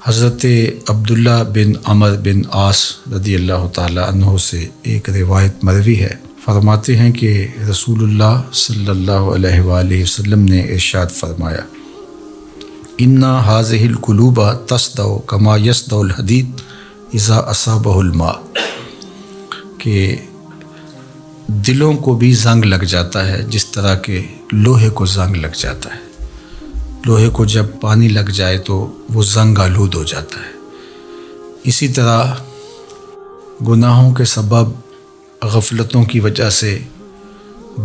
حضرت عبداللہ بن عمر بن عاص رضی اللہ تعالی عنہ سے ایک روایت مروی ہے، فرماتے ہیں کہ رسول اللہ صلی اللہ علیہ وآلہ وسلم نے ارشاد فرمایا، ان هذه القلوب تصدع كما يصدع الحديد اذا اصابه الماء، کہ دلوں کو بھی زنگ لگ جاتا ہے جس طرح کہ لوہے کو زنگ لگ جاتا ہے۔ لوہے کو جب پانی لگ جائے تو وہ زنگ آلود ہو جاتا ہے۔ اسی طرح گناہوں کے سبب غفلتوں کی وجہ سے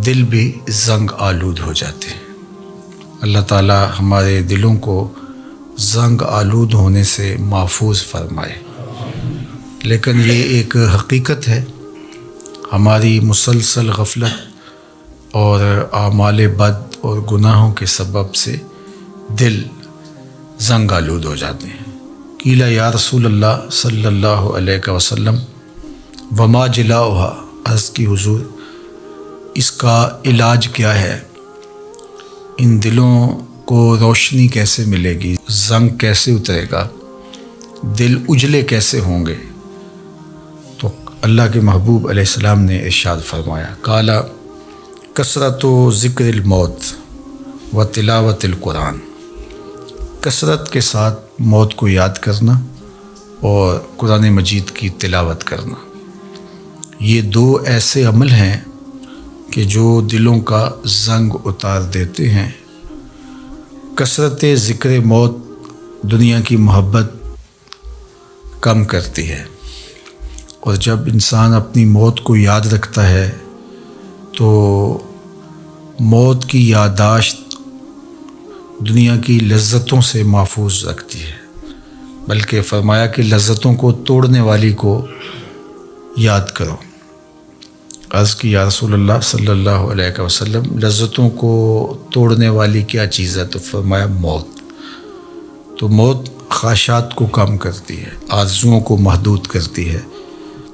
دل بھی زنگ آلود ہو جاتے ہیں۔ اللہ تعالی ہمارے دلوں کو زنگ آلود ہونے سے محفوظ فرمائے۔ لیکن یہ ایک حقیقت ہے، ہماری مسلسل غفلت اور اعمال بد اور گناہوں کے سبب سے دل زنگ آلود ہو جاتے ہیں۔ قیل یا رسول اللہ صلی اللہ علیہ وسلم وما جلاؤها، عرض کی حضور اس کا علاج کیا ہے؟ ان دلوں کو روشنی کیسے ملے گی؟ زنگ کیسے اترے گا؟ دل اجلے کیسے ہوں گے؟ تو اللہ کے محبوب علیہ السلام نے ارشاد فرمایا، قال کثرت ذکر الموت و تلاوت القرآن، کثرت کے ساتھ موت کو یاد کرنا اور قرآن مجید کی تلاوت کرنا، یہ دو ایسے عمل ہیں کہ جو دلوں کا زنگ اتار دیتے ہیں۔ کثرت ذکر موت دنیا کی محبت کم کرتی ہے، اور جب انسان اپنی موت کو یاد رکھتا ہے تو موت کی یادداشت دنیا کی لذتوں سے محفوظ رکھتی ہے، بلکہ فرمایا کہ لذتوں کو توڑنے والی کو یاد کرو۔ عرض کی یا رسول اللہ صلی اللہ علیہ وسلم لذتوں کو توڑنے والی کیا چیز ہے؟ تو فرمایا موت۔ تو موت خواہشات کو کم کرتی ہے، آرزوؤں کو محدود کرتی ہے۔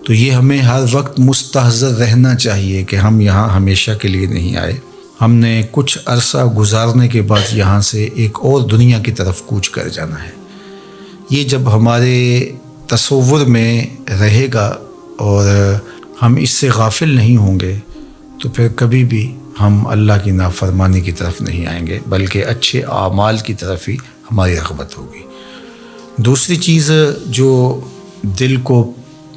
تو یہ ہمیں ہر وقت مستحضر رہنا چاہیے کہ ہم یہاں ہمیشہ کے لیے نہیں آئے، ہم نے کچھ عرصہ گزارنے کے بعد یہاں سے ایک اور دنیا کی طرف کوچ کر جانا ہے۔ یہ جب ہمارے تصور میں رہے گا اور ہم اس سے غافل نہیں ہوں گے تو پھر کبھی بھی ہم اللہ کی نافرمانی کی طرف نہیں آئیں گے، بلکہ اچھے اعمال کی طرف ہی ہماری رغبت ہوگی۔ دوسری چیز جو دل کو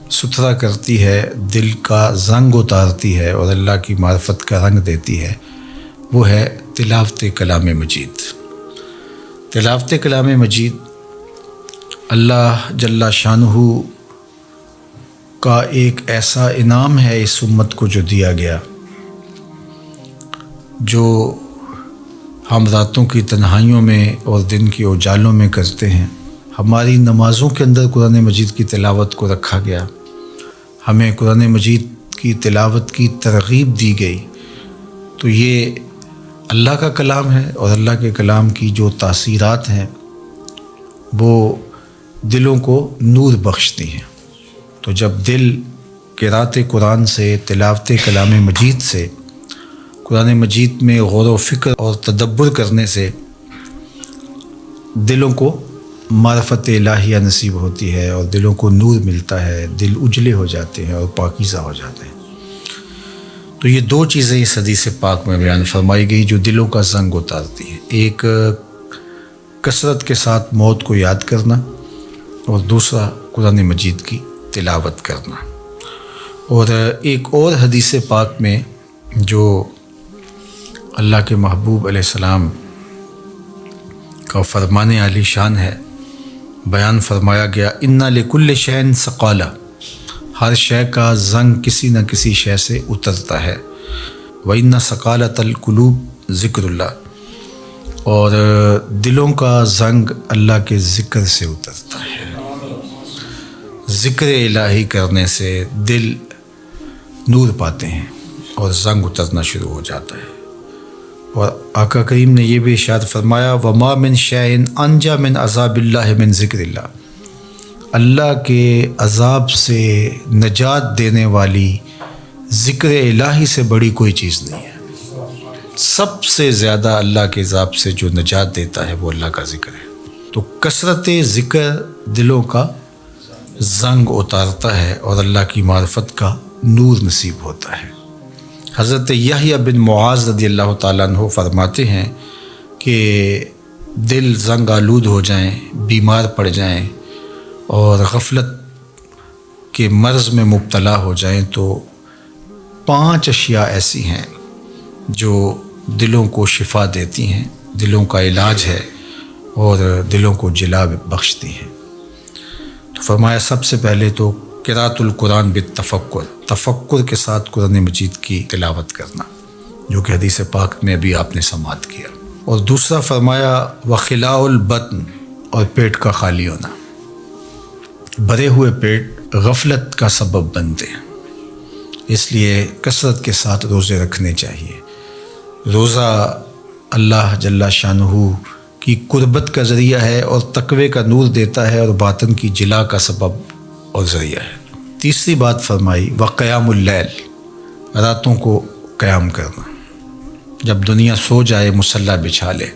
ستھرا کرتی ہے، دل کا زنگ اتارتی ہے اور اللہ کی معرفت کا رنگ دیتی ہے، وہ ہے تلاوت کلام مجید۔ تلاوت کلام مجید اللہ جل شانہ کا ایک ایسا انعام ہے اس امت کو جو دیا گیا، جو ہم راتوں کی تنہائیوں میں اور دن کی اجالوں میں کرتے ہیں۔ ہماری نمازوں کے اندر قرآن مجید کی تلاوت کو رکھا گیا، ہمیں قرآن مجید کی تلاوت کی ترغیب دی گئی۔ تو یہ اللہ کا کلام ہے، اور اللہ کے کلام کی جو تاثیرات ہیں وہ دلوں کو نور بخشتی ہیں۔ تو جب دل قرأت قرآن سے، تلاوت کلام مجید سے، قرآن مجید میں غور و فکر اور تدبر کرنے سے دلوں کو معرفت الہیہ نصیب ہوتی ہے اور دلوں کو نور ملتا ہے، دل اجلے ہو جاتے ہیں اور پاکیزہ ہو جاتے ہیں۔ تو یہ دو چیزیں اس حدیث پاک میں بیان فرمائی گئی جو دلوں کا زنگ اتارتی ہیں، ایک کثرت کے ساتھ موت کو یاد کرنا اور دوسرا قرآن مجید کی تلاوت کرنا۔ اور ایک اور حدیث پاک میں جو اللہ کے محبوب علیہ السلام کا فرمان عالی شان ہے، بیان فرمایا گیا، اِنَّ لِكُلِّ شَيْءٍ ثَقَالَةٍ، ہر شے کا زنگ کسی نہ کسی شے سے اترتا ہے۔ وَإِنَّ ثَقَالَةَ الْقُلُوبِ ذِكْرُ اللَّهِ، اور دلوں کا زنگ اللہ کے ذکر سے اترتا ہے۔ ذکر الہی کرنے سے دل نور پاتے ہیں اور زنگ اترنا شروع ہو جاتا ہے۔ اور آقا کریم نے یہ بھی ارشاد فرمایا، وَمَا مِن شَيْءٍ أَنْجَى مِنْ عَذَابِ اللَّهِ مِنْ ذِكْرِ اللَّهِ، اللہ کے عذاب سے نجات دینے والی ذکر الہی سے بڑی کوئی چیز نہیں ہے۔ سب سے زیادہ اللہ کے عذاب سے جو نجات دیتا ہے وہ اللہ کا ذکر ہے۔ تو کثرت ذکر دلوں کا زنگ اتارتا ہے اور اللہ کی معرفت کا نور نصیب ہوتا ہے۔ حضرت یحییٰ بن معاذ رضی اللہ تعالیٰ عنہ فرماتے ہیں کہ دل زنگ آلود ہو جائیں، بیمار پڑ جائیں اور غفلت کے مرض میں مبتلا ہو جائیں تو 5 اشیاء ایسی ہیں جو دلوں کو شفا دیتی ہیں، دلوں کا علاج ہے اور دلوں کو جلا بخشتی ہیں۔ تو فرمایا سب سے پہلے تو قراءۃ القرآن بالتفکر، تفکر کے ساتھ قرآن مجید کی تلاوت کرنا، جو کہ حدیث پاک میں بھی آپ نے سماعت کیا۔ اور دوسرا فرمایا وخلاء البطن، اور پیٹ کا خالی ہونا۔ بھرے ہوئے پیٹ غفلت کا سبب بنتے ہیں، اس لیے کثرت کے ساتھ روزے رکھنے چاہیے۔ روزہ اللہ جل شانہ کی قربت کا ذریعہ ہے اور تقوی کا نور دیتا ہے اور باطن کی جلا کا سبب اور ذریعہ ہے۔ تیسری بات فرمائی وقیام اللیل، راتوں کو قیام کرنا، جب دنیا سو جائے مصلی بچھا لے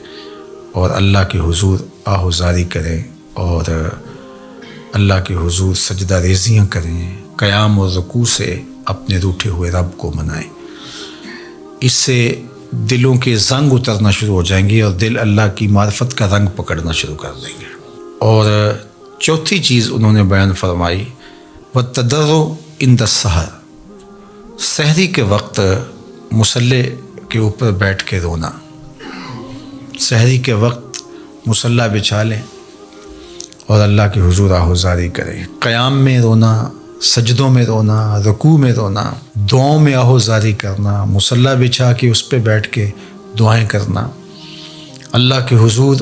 اور اللہ کے حضور آہوزاری کریں اور اللہ کے حضور سجدہ ریزیاں کریں، قیام اور رکوع سے اپنے روٹھے ہوئے رب کو منائیں۔ اس سے دلوں کے زنگ اترنا شروع ہو جائیں گے اور دل اللہ کی معرفت کا رنگ پکڑنا شروع کر دیں گے۔ اور چوتھی چیز انہوں نے بیان فرمائی والتضرع عند السحر، سحری کے وقت مصلی کے اوپر بیٹھ کے رونا۔ سحری کے وقت مصلی بچھا لیں اور اللہ کے حضور آہوزاری کریں، قیام میں رونا، سجدوں میں رونا، رکوع میں رونا، دعاؤں میں آہوزاری کرنا، مصلی بچھا کے اس پہ بیٹھ کے دعائیں کرنا، اللہ کے حضور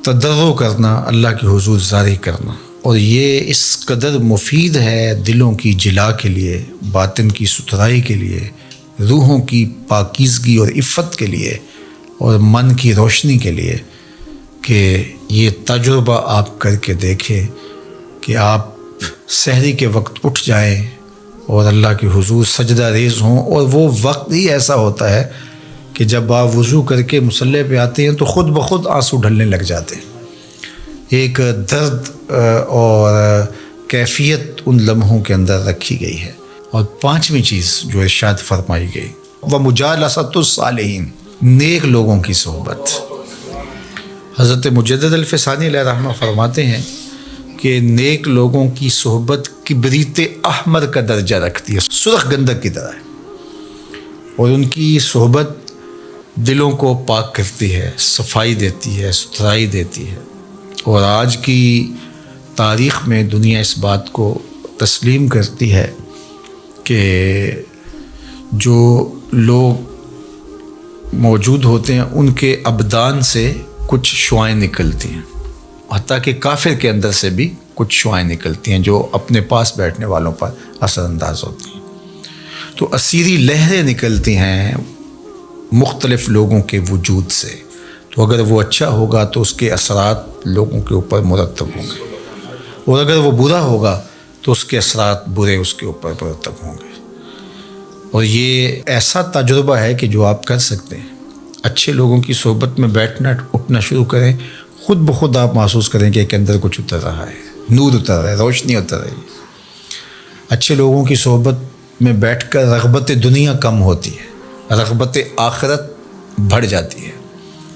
تضرع کرنا، اللہ کے حضور زاری کرنا۔ اور یہ اس قدر مفید ہے دلوں کی جلا کے لیے، باطن کی ستھرائی کے لیے، روحوں کی پاکیزگی اور عفت کے لیے اور من کی روشنی کے لیے کہ یہ تجربہ آپ کر کے دیکھیں کہ آپ سحری کے وقت اٹھ جائیں اور اللہ کے حضور سجدہ ریز ہوں، اور وہ وقت ہی ایسا ہوتا ہے کہ جب آپ وضو کر کے مصلی پہ آتے ہیں تو خود بخود آنسو ڈھلنے لگ جاتے ہیں۔ ایک درد اور کیفیت ان لمحوں کے اندر رکھی گئی ہے۔ اور پانچویں چیز جو ارشاد فرمائی گئی ومجالسۃ الصالحین، نیک لوگوں کی صحبت۔ حضرت مجدد الفسانی علیہ رحمہ فرماتے ہیں کہ نیک لوگوں کی صحبت کبریت احمر کا درجہ رکھتی ہے، سرخ گندک کی طرح ہے، اور ان کی صحبت دلوں کو پاک کرتی ہے، صفائی دیتی ہے، ستھرائی دیتی ہے۔ اور آج کی تاریخ میں دنیا اس بات کو تسلیم کرتی ہے کہ جو لوگ موجود ہوتے ہیں ان کے ابدان سے کچھ شعائیں نکلتی ہیں، حتیٰ کہ کافر کے اندر سے بھی کچھ شعائیں نکلتی ہیں جو اپنے پاس بیٹھنے والوں پر اثر انداز ہوتی ہیں۔ تو اسیری لہریں نکلتی ہیں مختلف لوگوں کے وجود سے، تو اگر وہ اچھا ہوگا تو اس کے اثرات لوگوں کے اوپر مرتب ہوں گے، اور اگر وہ برا ہوگا تو اس کے اثرات برے اس کے اوپر مرتب ہوں گے۔ اور یہ ایسا تجربہ ہے کہ جو آپ کر سکتے ہیں۔ اچھے لوگوں کی صحبت میں بیٹھنا اٹھنا شروع کریں، خود بخود آپ محسوس کریں کہ ایک اندر کچھ اتر رہا ہے، نور اتر رہا ہے، روشنی اتر رہی ہے۔ اچھے لوگوں کی صحبت میں بیٹھ کر رغبت دنیا کم ہوتی ہے، رغبت آخرت بڑھ جاتی ہے،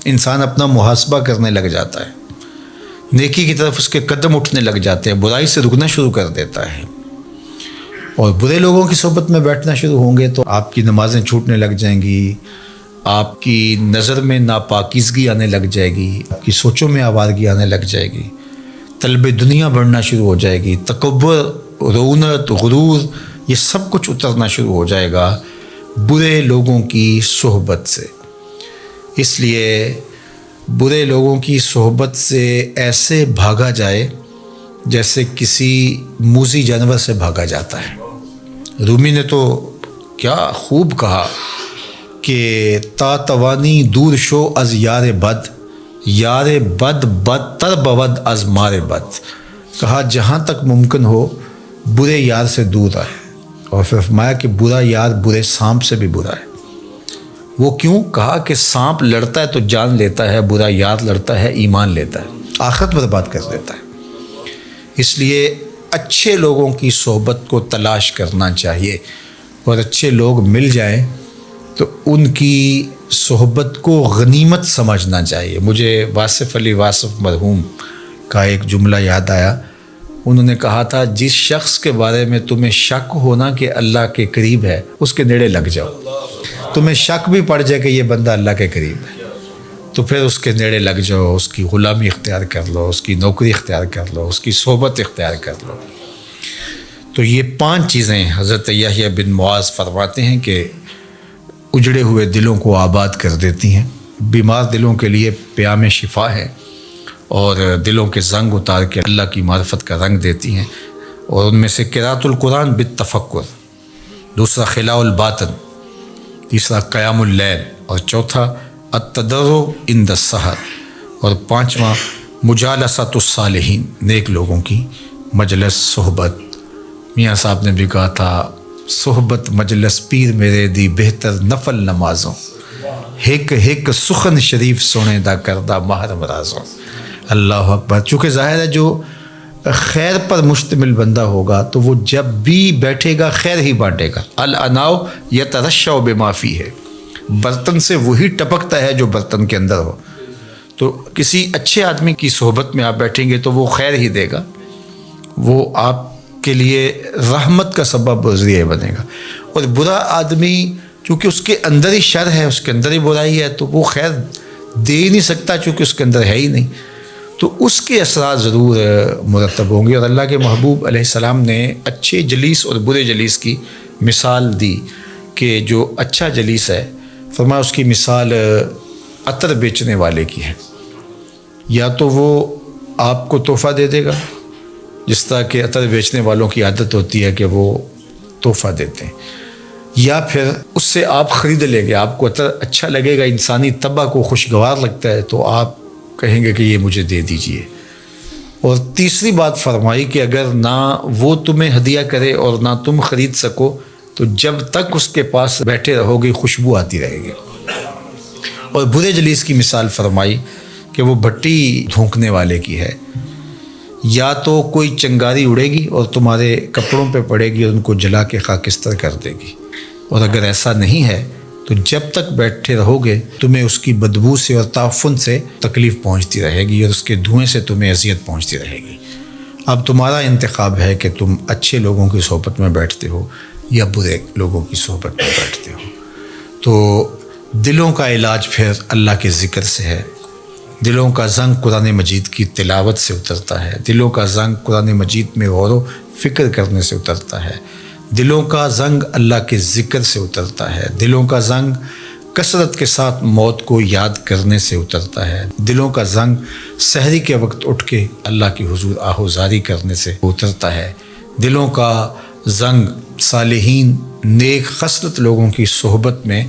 انسان اپنا محاسبہ کرنے لگ جاتا ہے، نیکی کی طرف اس کے قدم اٹھنے لگ جاتے ہیں، برائی سے رکنا شروع کر دیتا ہے۔ اور برے لوگوں کی صحبت میں بیٹھنا شروع ہوں گے تو آپ کی نمازیں چھوٹنے لگ جائیں گی، آپ کی نظر میں ناپاکیزگی آنے لگ جائے گی، آپ کی سوچوں میں آوارگی آنے لگ جائے گی، طلب دنیا بڑھنا شروع ہو جائے گی، تکبر، رونت، غرور، یہ سب کچھ اترنا شروع ہو جائے گا برے لوگوں کی صحبت سے۔ اس لیے برے لوگوں کی صحبت سے ایسے بھاگا جائے جیسے کسی موذی جانور سے بھاگا جاتا ہے۔ رومی نے تو کیا خوب کہا کہ تا توانی دور شو از یار بد، یار بد بدتر بود از مار بد۔ کہا جہاں تک ممکن ہو برے یار سے دور رہے، اور پھر فرمایا کہ برا یار برے سانپ سے بھی برا ہے۔ وہ کیوں؟ کہا کہ سانپ لڑتا ہے تو جان لیتا ہے، برا یار لڑتا ہے ایمان لیتا ہے۔ آخرت برباد کر دیتا ہے۔ اس لیے اچھے لوگوں کی صحبت کو تلاش کرنا چاہیے، اور اچھے لوگ مل جائیں تو ان کی صحبت کو غنیمت سمجھنا چاہیے۔ مجھے واصف علی واصف مرحوم کا ایک جملہ یاد آیا۔ انہوں نے کہا تھا، جس شخص کے بارے میں تمہیں شک ہونا کہ اللہ کے قریب ہے، اس کے نیڑے لگ جاؤ۔ تمہیں شک بھی پڑ جائے کہ یہ بندہ اللہ کے قریب ہے تو پھر اس کے نیڑے لگ جاؤ، اس کی غلامی اختیار کر لو، اس کی نوکری اختیار کر لو، اس کی صحبت اختیار کر لو۔ تو یہ 5 چیزیں حضرت یحییٰ بن معاذ فرماتے ہیں کہ اجڑے ہوئے دلوں کو آباد کر دیتی ہیں، بیمار دلوں کے لیے پیام شفا ہے، اور دلوں کے زنگ اتار کے اللہ کی معرفت کا رنگ دیتی ہیں۔ اور ان میں سے قراءۃ القرآن بالتفکر، دوسرا خلاء الباطن، تیسرا قیام اللیل، اور چوتھا التضرع عند السحر، اور 5واں مجالسۃ الصالحین، نیک لوگوں کی مجلس صحبت۔ میاں صاحب نے بھی کہا تھا، صحبت مجلس پیر میرے دی بہتر نفل نمازوں، ہک ہک سخن شریف سونے دا کردہ ماہر مرازوں۔ اللہ اکبر۔ چونکہ ظاہر ہے جو خیر پر مشتمل بندہ ہوگا تو وہ جب بھی بیٹھے گا خیر ہی بانٹے گا۔ الاناؤ یترشع بما فیہ، برتن سے وہی ٹپکتا ہے جو برتن کے اندر ہو۔ تو کسی اچھے آدمی کی صحبت میں آپ بیٹھیں گے تو وہ خیر ہی دے گا، وہ آپ کے لیے رحمت کا سبب ذریعہ بنے گا۔ اور برا آدمی چونکہ اس کے اندر ہی شر ہے، اس کے اندر ہی برائی ہے، تو وہ خیر دے ہی نہیں سکتا چونکہ اس کے اندر ہے ہی نہیں، تو اس کے اثرات ضرور مرتب ہوں گے۔ اور اللہ کے محبوب علیہ السلام نے اچھے جلیس اور برے جلیس کی مثال دی کہ جو اچھا جلیس ہے، فرمایا اس کی مثال عطر بیچنے والے کی ہے۔ یا تو وہ آپ کو تحفہ دے دے گا، جس طرح کہ عطر بیچنے والوں کی عادت ہوتی ہے کہ وہ تحفہ دیتے ہیں، یا پھر اس سے آپ خرید لیں گے، آپ کو عطر اچھا لگے گا، انسانی طبع کو خوشگوار لگتا ہے تو آپ کہیں گے کہ یہ مجھے دے دیجئے۔ اور تیسری بات فرمائی کہ اگر نہ وہ تمہیں ہدیہ کرے اور نہ تم خرید سکو تو جب تک اس کے پاس بیٹھے رہو گے خوشبو آتی رہے گی۔ اور برے جلیس کی مثال فرمائی کہ وہ بھٹی دھونکنے والے کی ہے، یا تو کوئی چنگاری اڑے گی اور تمہارے کپڑوں پہ پڑے گی اور ان کو جلا کے خاکستر کر دے گی، اور اگر ایسا نہیں ہے تو جب تک بیٹھے رہو گے تمہیں اس کی بدبو سے اور تعفن سے تکلیف پہنچتی رہے گی، اور اس کے دھوئیں سے تمہیں اذیت پہنچتی رہے گی۔ اب تمہارا انتخاب ہے کہ تم اچھے لوگوں کی صحبت میں بیٹھتے ہو یا برے لوگوں کی صحبت میں بیٹھتے ہو۔ تو دلوں کا علاج پھر اللہ کے ذکر سے ہے۔ دلوں کا زنگ قرآن مجید کی تلاوت سے اترتا ہے، دلوں کا زنگ قرآن مجید میں غور و فکر کرنے سے اترتا ہے، دلوں کا زنگ اللہ کے ذکر سے اترتا ہے، دلوں کا زنگ کثرت کے ساتھ موت کو یاد کرنے سے اترتا ہے، دلوں کا زنگ سحری کے وقت اٹھ کے اللہ کی حضور آہوزاری کرنے سے اترتا ہے، دلوں کا زنگ صالحین نیک خصلت لوگوں کی صحبت میں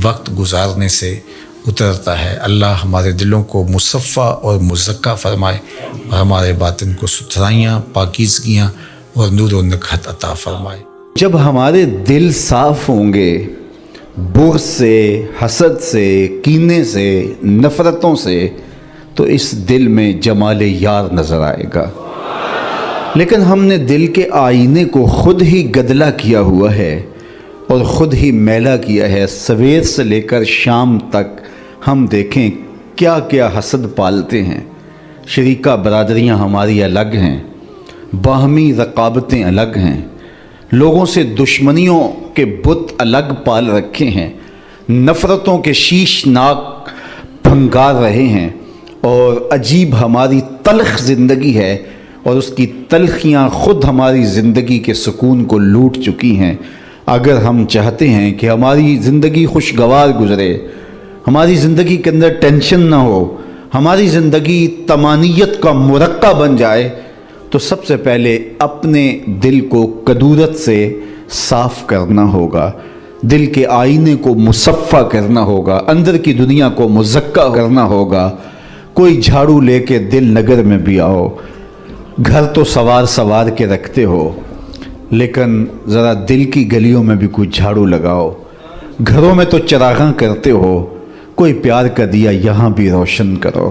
وقت گزارنے سے اترتا ہے۔ اللہ ہمارے دلوں کو مصفہ اور مزکہ فرمائے، اور ہمارے باطن کو ستھرائیاں، پاکیزگیاں اور نور و نکہت عطا فرمائے۔ جب ہمارے دل صاف ہوں گے بغض سے، حسد سے، کینے سے، نفرتوں سے، تو اس دل میں جمال یار نظر آئے گا۔ لیکن ہم نے دل کے آئینے کو خود ہی گدلا کیا ہوا ہے اور خود ہی میلا کیا ہے۔ سویر سے لے کر شام تک ہم دیکھیں کیا کیا حسد پالتے ہیں۔ شریکہ برادریاں ہماری الگ ہیں، باہمی رقابتیں الگ ہیں، لوگوں سے دشمنیوں کے بت الگ پال رکھے ہیں، نفرتوں کے شیشناک بھنگار رہے ہیں، اور عجیب ہماری تلخ زندگی ہے، اور اس کی تلخیاں خود ہماری زندگی کے سکون کو لوٹ چکی ہیں۔ اگر ہم چاہتے ہیں کہ ہماری زندگی خوشگوار گزرے، ہماری زندگی کے اندر ٹینشن نہ ہو، ہماری زندگی طمانینت کا مرقع بن جائے، تو سب سے پہلے اپنے دل کو کدورت سے صاف کرنا ہوگا، دل کے آئینے کو مصفہ کرنا ہوگا، اندر کی دنیا کو مزکہ کرنا ہوگا۔ کوئی جھاڑو لے کے دل نگر میں بھی آؤ، گھر تو سوار کے رکھتے ہو، لیکن ذرا دل کی گلیوں میں بھی کوئی جھاڑو لگاؤ۔ گھروں میں تو چراغاں کرتے ہو، کوئی پیار کا دیا یہاں بھی روشن کرو۔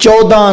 14